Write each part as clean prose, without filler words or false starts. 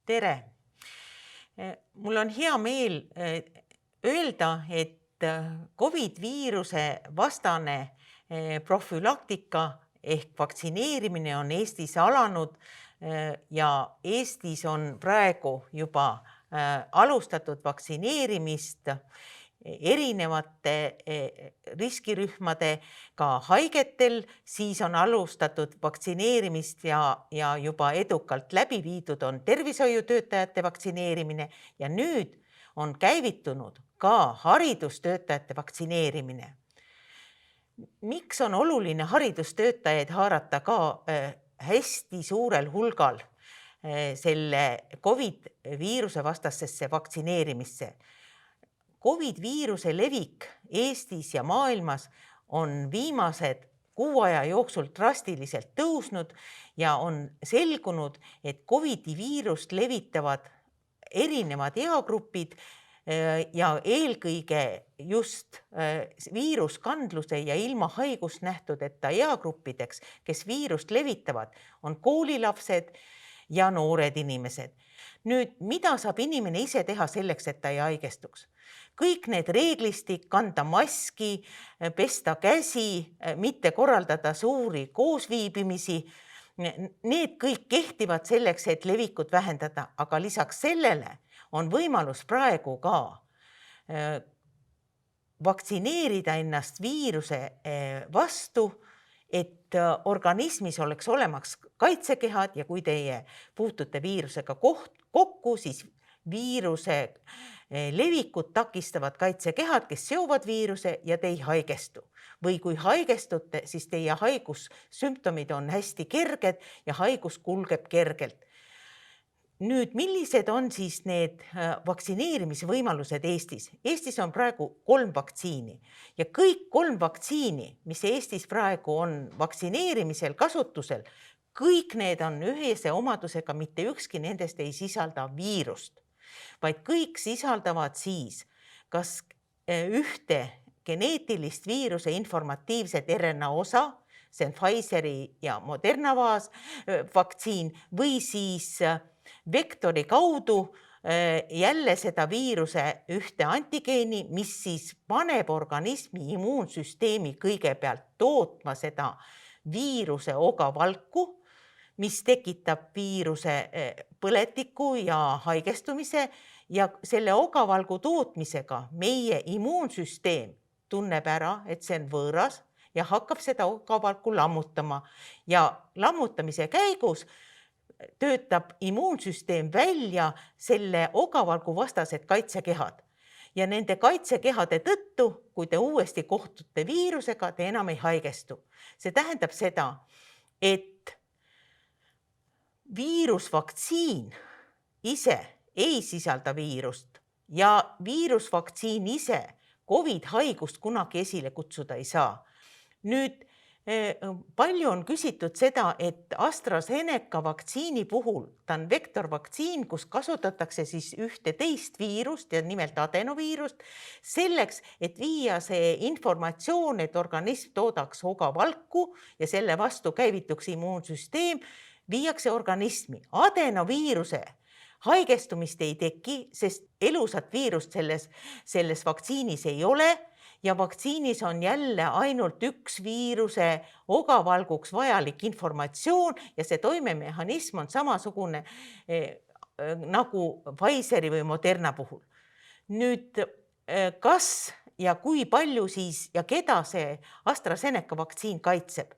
Tere! Mul on hea meel öelda, et COVID-viiruse vastane profülaktika ehk vaktsineerimine on Eestis alanud ja Eestis on praegu juba alustatud vaktsineerimist erinevate riskirühmadega haigetel, siis on alustatud vaktsineerimist ja juba edukalt läbi viidud on tervishoiutöötajate vaktsineerimine ja nüüd on käivitunud ka haridustöötajate vaktsineerimine. Miks on oluline haridustöötajaid haarata ka hästi suurel hulgal selle COVID-viiruse vastasesse vaktsineerimisse? COVID-viiruse levik Eestis ja maailmas on viimased 6 aja jooksul drastiliselt tõusnud ja on selgunud, et COVID-viirust levitavad erinevad eagrupid ja eelkõige just viiruskandluse ja ilma haigust nähtudeta eagruppideks, kes viirust levitavad, on koolilapsed ja noored inimesed. Nüüd, mida saab inimene ise teha selleks, et ta ei haigestuks? Kõik need reeglistik, kanda maski, pesta käsi, mitte korraldada suuri koosviibimisi, need kõik kehtivad selleks, et levikut vähendada, aga lisaks sellele on võimalus praegu ka vaktsineerida ennast viiruse vastu, et organismis oleks olemas kaitsekehad ja kui teie puutute viirusega kokku, siis viiruse levikut takistavad kaitsekehad, kes seovad viiruse ja te ei haigestu. Või kui haigestute, siis teie haigussümptomid on hästi kerged ja haigus kulgeb kergelt. Nüüd, millised on siis need vaktsineerimisvõimalused Eestis? Eestis on praegu 3 vaktsiini ja kõik 3 vaktsiini, mis Eestis praegu on vaktsineerimisel kasutusel, kõik need on ühese omadusega, mitte ükski nendest ei sisalda viirust, vaid kõik sisaldavad siis kas ühte geneetilist viiruse informatiivset RNA osa, see on Pfizeri ja Moderna vaktsiin, või siis vektori kaudu jälle seda viiruse ühte antigeeni, mis siis paneb organismi immuunsüsteemi kõigepealt tootma seda viiruse ogavalku, mis tekitab viiruse põletiku ja haigestumise ja selle ogavalgu tootmisega meie immuunsüsteem tunneb ära, et see on võõras ja hakkab seda ogavalku lammutama ja lammutamise käigus töötab immuunsüsteem välja selle ogavalgu vastased kaitsekehad ja nende kaitsekehade tõttu, kui te uuesti kohtute viirusega, te enam ei haigestu. See tähendab seda, et viirusvaktsiin ise ei sisalda viirust ja viirusvaktsiin ise COVID-haigust kunagi esile kutsuda ei saa. Nüüd palju on küsitud seda, et AstraZeneca vaktsiini puhul, ta on vektorvaktsiin, kus kasutatakse siis ühte teist viirust ja nimelt adenoviirust, selleks, et viia see informatsioon, et organism toodaks ogavalku ja selle vastu käivituks immuunsüsteem, viiakse organismi. Adenoviiruse haigestumist ei teki, sest elusat viirust selles vaktsiinis ei ole ja vaktsiinis on jälle ainult üks viiruse ogavalguks vajalik informatsioon ja see toimemehhanism on samasugune nagu Pfizeri või Moderna puhul. Nüüd, kas ja kui palju siis ja keda see AstraZeneca vaktsiin kaitseb?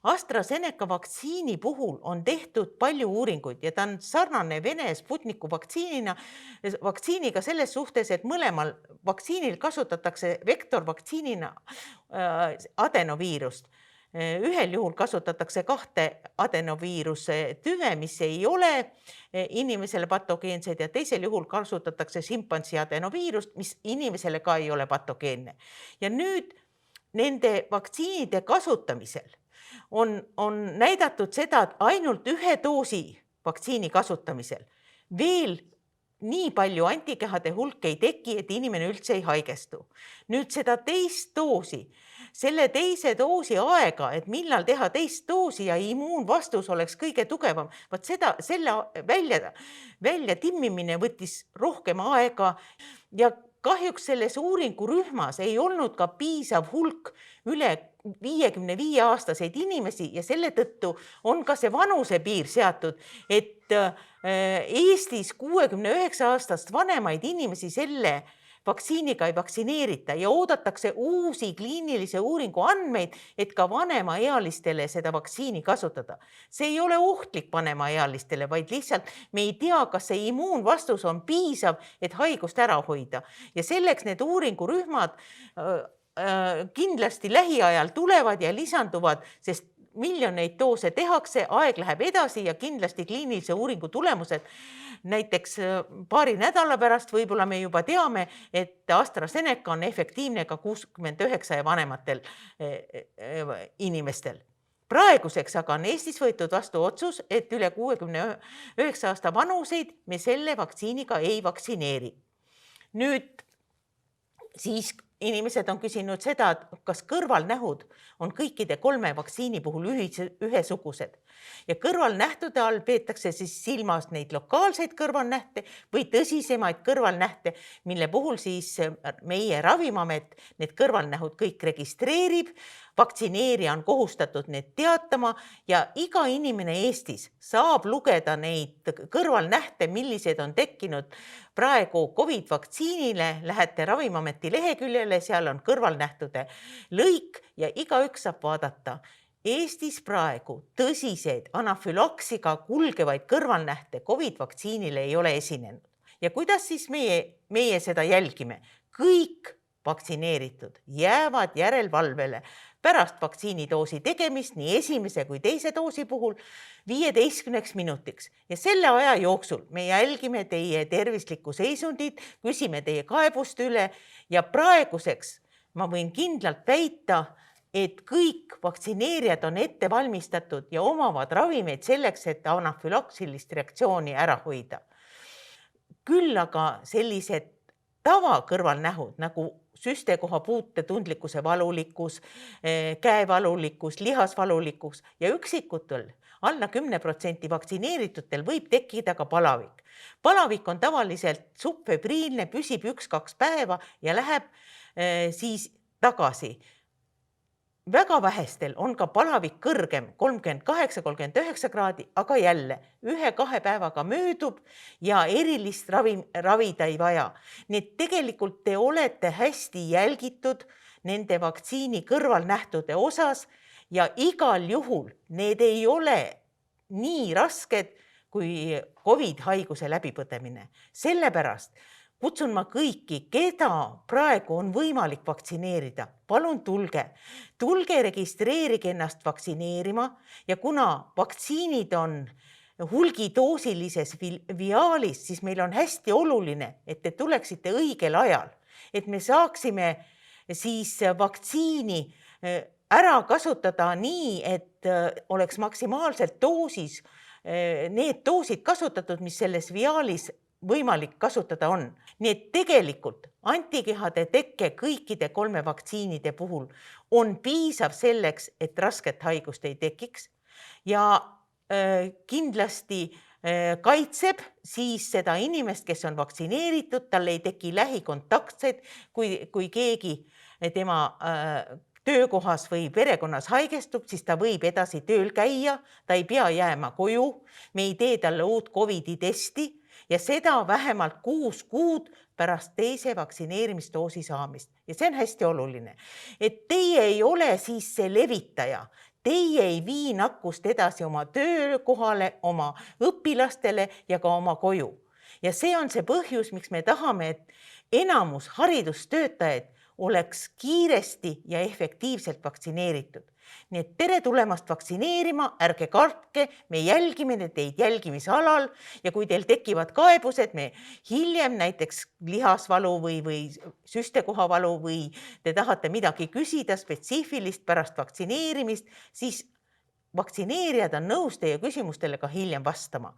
AstraZeneca vaktsiini puhul on tehtud palju uuringuid ja ta on sarnane Vene Sputniku vaktsiiniga selles suhtes, et mõlemal vaktsiinil kasutatakse vektorvaktsiinina adenoviirust. Ühel juhul kasutatakse 2 adenoviiruse tüve, mis ei ole inimesele patogeensed ja teisel juhul kasutatakse šimpansi adenoviirust, mis inimesele ka ei ole patogeenne. Ja nüüd nende vaktsiinide kasutamisel on näidatud seda, et ainult 1 doosi vaktsiini kasutamisel veel nii palju antikehade hulk ei teki, et inimene üldse ei haigestu. Nüüd seda teist doosi, selle teise doosi aega, et millal teha teist doosi ja immuunvastus oleks kõige tugevam, selle välja timmimine võttis rohkem aega ja kahjuks selles uuringurühmas ei olnud ka piisav hulk üle 55-aastaseid inimesi ja selle tõttu on ka see vanusepiir seatud, et Eestis 69-aastast vanemaid inimesi selle vaktsiiniga ei vaktsineerita ja oodatakse uusi kliinilise uuringu andmeid, et ka vanemaealistele seda vaktsiini kasutada. See ei ole ohtlik vanemaealistele, vaid lihtsalt me ei tea, kas see immuunvastus on piisav, et haigust ära hoida. Ja selleks need uuringurühmad kindlasti lähiajal tulevad ja lisanduvad, sest miljoneid doose tehakse, aeg läheb edasi ja kindlasti kliinilise uuringu tulemused näiteks paari nädala pärast võib-olla me juba teame, et AstraZeneca on efektiivne ka 69 ja vanematel inimestel. Praeguseks aga on Eestis võetud vastu otsus, et üle 69 aasta vanuseid me selle vaktsiiniga ei vaktsineeri. Nüüd siis inimesed on küsinud seda, et kas kõrvalnähud on kõikide 3 vaktsiini puhul ühesugused. Ja kõrvalnähtude all peetakse siis silmas neid lokaalseid kõrvalnähte või tõsisemaid kõrvalnähte, mille puhul siis meie Ravimiamet need kõrvalnähud kõik registreerib, vaktsineerija on kohustatud need teatama ja iga inimene Eestis saab lugeda neid kõrvalnähte, millised on tekkinud praegu COVID-vaktsiinile, lähete Ravimiameti leheküljele, seal on kõrvalnähtude lõik ja igaüks saab vaadata. Eestis praegu tõsiseid anafülaksiga kulgevaid kõrvalnähte COVID-vaktsiinile ei ole esinenud. Ja kuidas siis meie seda jälgime? Kõik vaktsineeritud jäävad järelvalvele pärast vaktsiinidoosi tegemist nii esimese kui teise doosi puhul 15 minutiks. Ja selle aja jooksul me jälgime teie tervislikku seisundit, küsime teie kaebuste üle ja praeguseks ma võin kindlalt väita, et kõik vaktsineerijad on ette valmistatud ja omavad ravimeid selleks, et anafülaksilist reaktsiooni ära hoida. Küll aga sellised tavakõrvalnähud nagu süstekoha puute tundlikkuse valulikkus, käevalulikkus, lihasvalulikkus ja üksikutel alla 10% vaktsineeritutel võib tekkida ka palavik. Palavik on tavaliselt subfebriilne, püsib 1-2 päeva ja läheb siis tagasi. Väga vähestel on ka palavik kõrgem 38-39 kraadi, aga jälle 1-2 päevaga möödub ja erilist ravida ei vaja. Nii et tegelikult te olete hästi jälgitud nende vaktsiini kõrvalnähtude osas ja igal juhul need ei ole nii rasked kui COVID-haiguse läbipõdemine. Sellepärast kutsun ma kõiki, keda praegu on võimalik vaktsineerida. Palun tulge registreerige ennast vaktsineerima ja kuna vaktsiinid on hulgidoosilises viaalis, siis meil on hästi oluline, et te tuleksite õigel ajal, et me saaksime siis vaktsiini ära kasutada nii, et oleks maksimaalselt doosis need doosid kasutatud, mis selles viaalis võimalik kasutada on. Nii et tegelikult antikehade tekke kõikide 3 vaktsiinide puhul on piisav selleks, et rasket haigust ei tekiks ja kindlasti kaitseb siis seda inimest, kes on vaktsineeritud, tal ei teki lähikontaktseid, kui keegi tema töökohas või perekonnas haigestub, siis ta võib edasi tööl käia, ta ei pea jääma koju, me ei tee talle uut COVID-testi ja seda vähemalt 6 kuud pärast teise vaktsineerimisdoosi saamist. Ja see on hästi oluline, et teie ei ole siis see levitaja. Teie ei vii nakkust edasi oma töökohale, oma õpilastele ja ka oma koju. Ja see on see põhjus, miks me tahame, et enamus haridustöötajaid oleks kiiresti ja efektiivselt vaktsineeritud. Nii et tere tulemast vaktsineerima, ärge kartke, me jälgime teid jälgimisalal ja kui teil tekivad kaebused, me hiljem näiteks lihasvalu või süstekohavalu või te tahate midagi küsida spetsiifilist pärast vaktsineerimist, siis vaktsineerijad on nõus teie küsimustele ka hiljem vastama.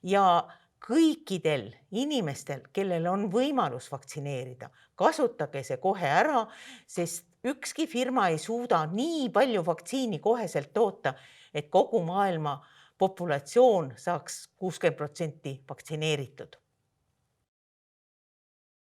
Ja kõikidel inimestel, kellel on võimalus vaktsineerida, kasutage see kohe ära, sest ükski firma ei suuda nii palju vaktsiini koheselt toota, et kogu maailma populatsioon saaks 60% vaktsineeritud.